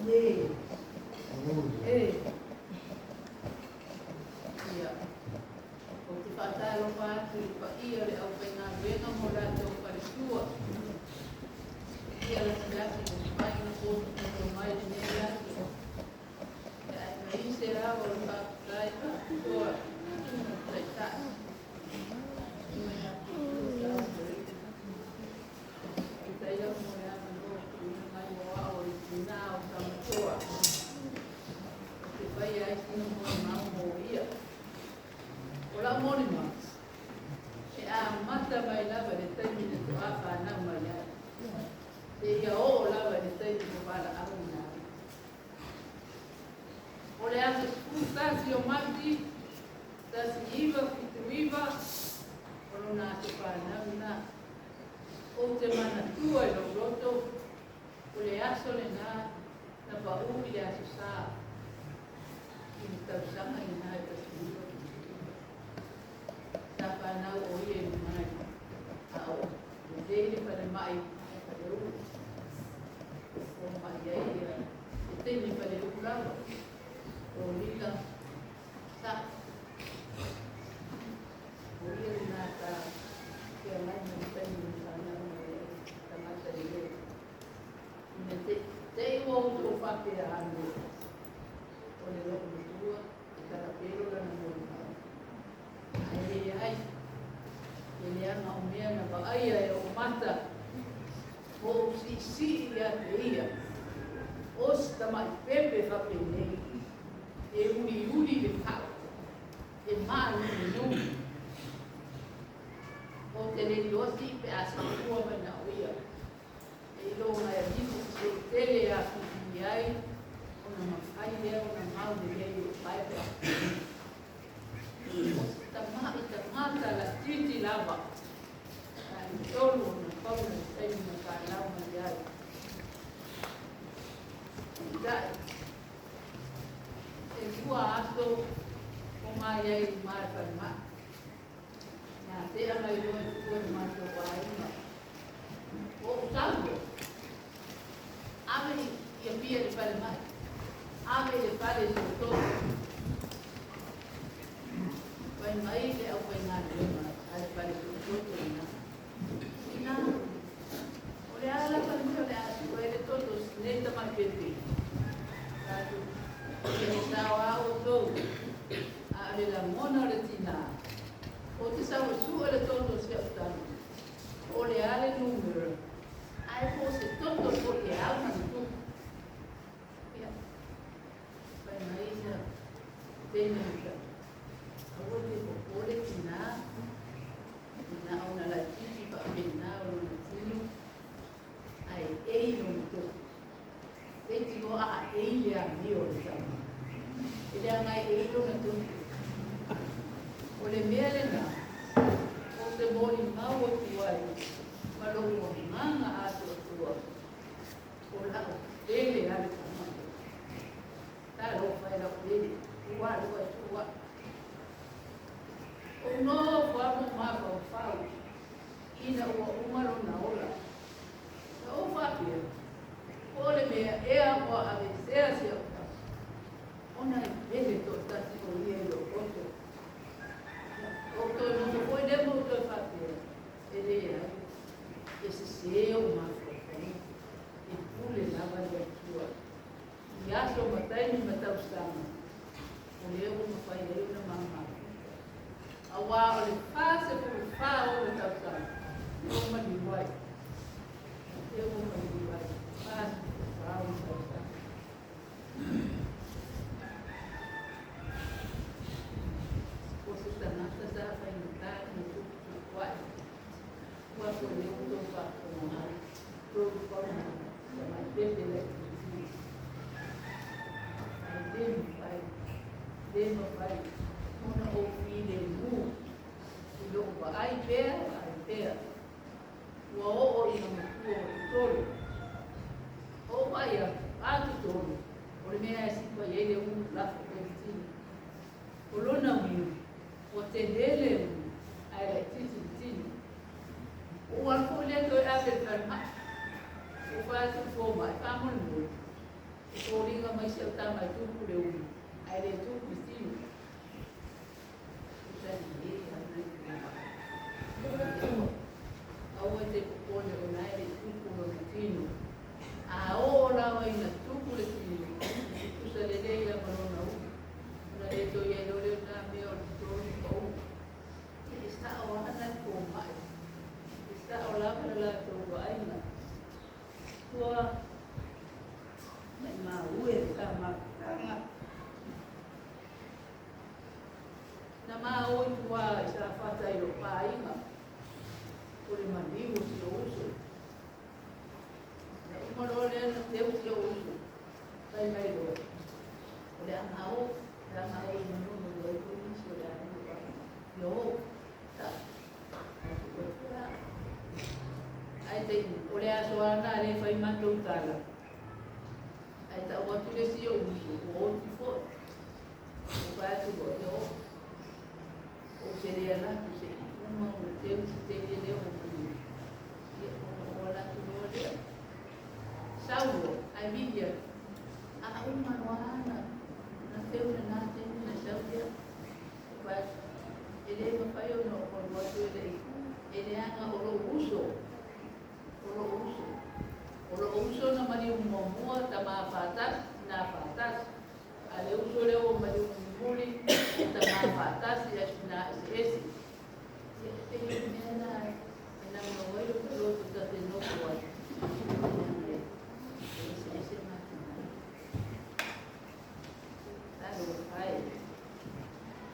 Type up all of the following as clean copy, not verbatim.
Ye. Eh. Ia. O te whātaro pātu i pa ia le au pai ngā ruenga mo rātou pare tua. Ia la tiraki o te pai na kōtu ki tō mai le nei atu. Ia e na i se rā o le pātai pa kua tai tai. Ia e atu kua tāu rei. I tai au mo le ama no ku ina mai o ao i tina o tamatoa. O te pai ai tino mo mau mo ia. O la moni ma. E a mata mai lava le taimi le to a whanau mai ai. E ia o lava le taimi ko wala au nā. O le asa skutasi o mati, tasi iwa, fitu iwa, o lo nā te whanau nā. O te mana tua i lo roto, o le aso le nā, na pa ui le aso sā. I ni tau sanga i nā e tasi iwa. Ta whanau o ie ni mai. Au, o dele pare mai, e pare u. O mai ai ia. E teni pare u rawa. O lila, sa. O ie ni nā ta, kia mai ni teni ni whanau mai e, ta mata i e. Ina te iwa o tō whapea anu. O le loko ni tua, e tarapero la na mori mai. Ai, e le anga o mea na waaia e o mata o si ia te ia o stama i pepe whape nei e uri le pao e maa ni nui o te le losi pe asa kua mai na o ia e ilo mai a jiko se tele a kuki ai o na mawhai lea o na mau de lei o whaipea mata la titi lava. Ai tolu na pauna sei na ka lau mai ai. Dai. E kua aso o mai ai mai pa ma. Na te ama i roe kua ma to vai ma. O tango. Ame ia pia le pale mai. Ame le pale so to. Pai mai le au pai ngā rema, ale pare kutoto ina. Ina, o le ala pa nio le asu, o ele totos, nei tamai pepe. Tātu, o le tau au tou, a ale la mona o le tina. O te sau su o le totos ke au tanu. O le ale numero. Ai po se toto po le au na tu. Ia, pai mai ia, tēne ika. Awal dia boleh tina ona la titi pa pena ona tino ai ei no to e tino a ei ya dio sama ele ngai ei no to ole mele na o te boli mau o tuai ma lo mo manga a to tua o la ele ale sama ta lo fai la ele ua tua o no wamo mapa o whau, ina ua umaro na ola. Na o whapia, ole mea ea o ave sea se o ta. Ona i pele to tasi o lia i o koto. O to no mo koe demo o to whapia, e le ea, e se seo mapa o whau, e pule lava i atua. I aso mataini matau sama, o leo ma whai leo na mama. Awa o le pase po le pao le tausa. O mani wai. E o mani wai. Pase po le pao le tausa. O se tanata sa pa inutari no tuku wai. Ua po le uto pa o mahari. Todo pa o mahari. Sa mai pepe le kuzi. Ai demo pai. Demo pai. Ona o file mu i lo pa ai pea ua o i na matua o i tolu o vai a atu tolu o le mea e sipa i ele unu lafa pe tini o lona miu o te lele unu ai la tini o alko le to e ave perma o vai atu foma e pamon mo e Kōringa mai se o tā mai tūku le umi. Ai le tūku i tino. Tani e hana i tūku. Aua te kupone o nai le tūku o le tino. A o lawa i na tūku le tino. Kusa le lei la marona u. Una le to ia lore o nā mea o le tōni o u. E sta o hana kō mai. E sta o lawa la tō wa aina. Kua mai mā ue ka makanga. Na mā oi kua i sa whata i o pāinga. Kore maniu si o uso. Na umaro lea na teo si o uso. Kai mai roe. O le anga o, le anga o i manunu o i koi nisi o le anga o. Yo, ta. Ai te, o le aso ana le whai matou tala. Ai ta o atu le si o uso, o oti fo. O whai atu o te o. O se rea la, o se uma o te usi te le leo o mani. Ia o la tu no lea. Sauro, ai vivia. A uma no ana. Na teu na te na sauria. O whai ele ma whai o no o watu ele. Ele anga o lo uso. O lo uso. O lo uso na mani umomua ta maa whatas, na whatas. A le uso leo o mani umumuri ta maa whatas i asu na esi. Ia te mea na ina mga wairo ka loto ta te noko ai. Ese mati mai. Taro whai.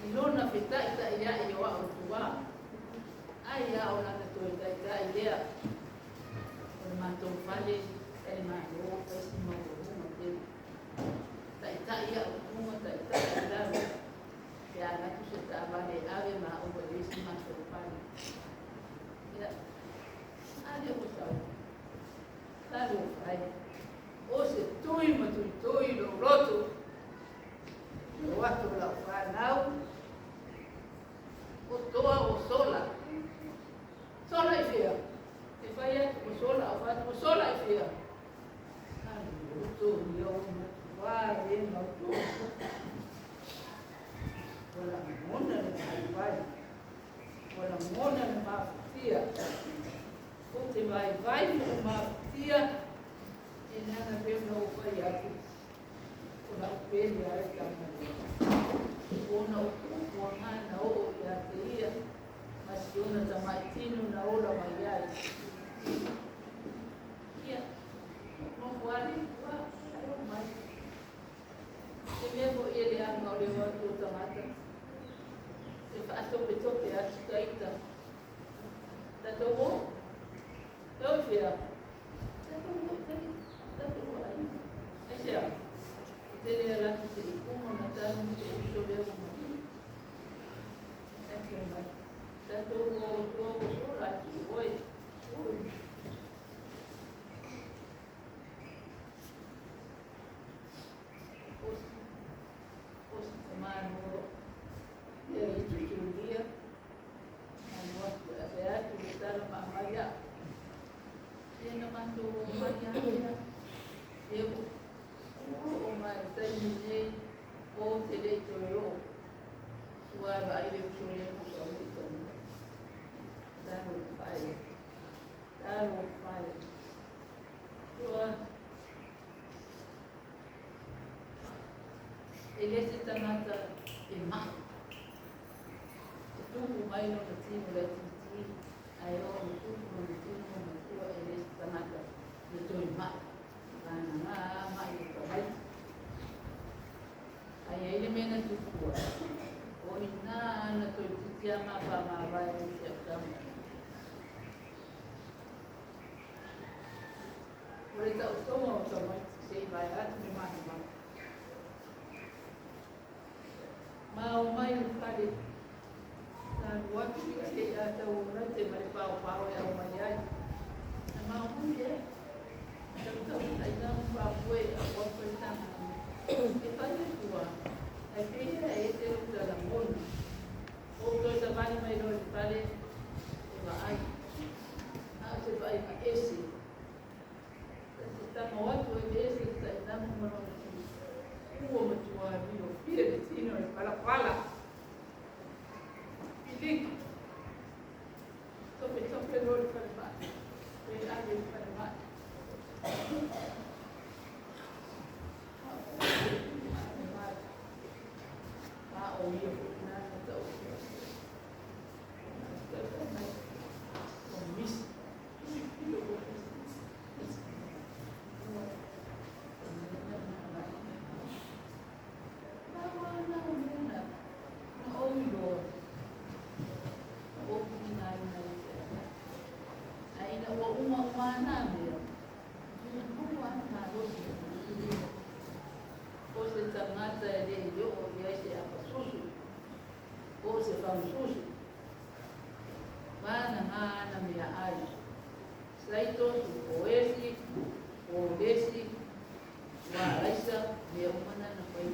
I lona whita i ta ia i o a o tua. Ai ia o nana to i ta i lea. O le mātou whale, kai mātou, kai si mātou huma te. Tai ia o huma, tai i raro. Te anatu se ta wale ave mā o le si mātou whale. Ia, ane o tau. Taro whai. O se tui matui tui lo roto. Lo atu la whanau. O toa o sola. Sola i whia. E whai atu o sola, o whatu o sola i whia. Ane o tō i au matuwa e mautu. Wala mona le mai vai. Wala mona le mawhitia. O te mai vai o mawhitia. E nana peo na o whai atu. O na upeli a e kamari. O na upua ngana o i a te ia. Masi ona ta mai tino na ola mai ai. Ia, no wale, wa, ayo mai. Te mea mo ia le anga o le watu o tamata. Te whaato tope atu taita. Tato mo? Tau whia. Tato mo, tato mo ai. Ai sea. Te lea laki te ikumo na tanu te uso leo mai. Ake mai. Tato mo o sola atu oi. Oi. Osi tomano ia i tuturia. Ano atu a se atu le tala maamaya. Ia na manto o maya ia. Ia o mai taini nei o te leito ro. Suara ai le usole o sa uito. Taro pai. Taro pai. Tua. Ele se tamata e mai. E tuku mai no na tino la titi. Ai o no tuku no na tino na tua ele se tamata. Le toi mai. Kana ngā mai o ka mai. Ai ele mena tuku. O ina na toi titi ama pa ma vai o te kama. Ore tau toma o tamai, sei vai atu me mahi mai. Ma o mai o kare, nā watu ki te atau rate mare pao pao e au mai ai. Na ma o hui e, tau tau tai nā mpao pue a wapu e tama. E pai e tua, ai pēhea e te uta la mona. O toi ta vani mai roi pare, e wa ai. A te vai ma esi. Tama watu e esi, tai nā mwana kaususu. Mana hana mea ai. Saito o esi, o lesi, wa aisa, mea umana na pai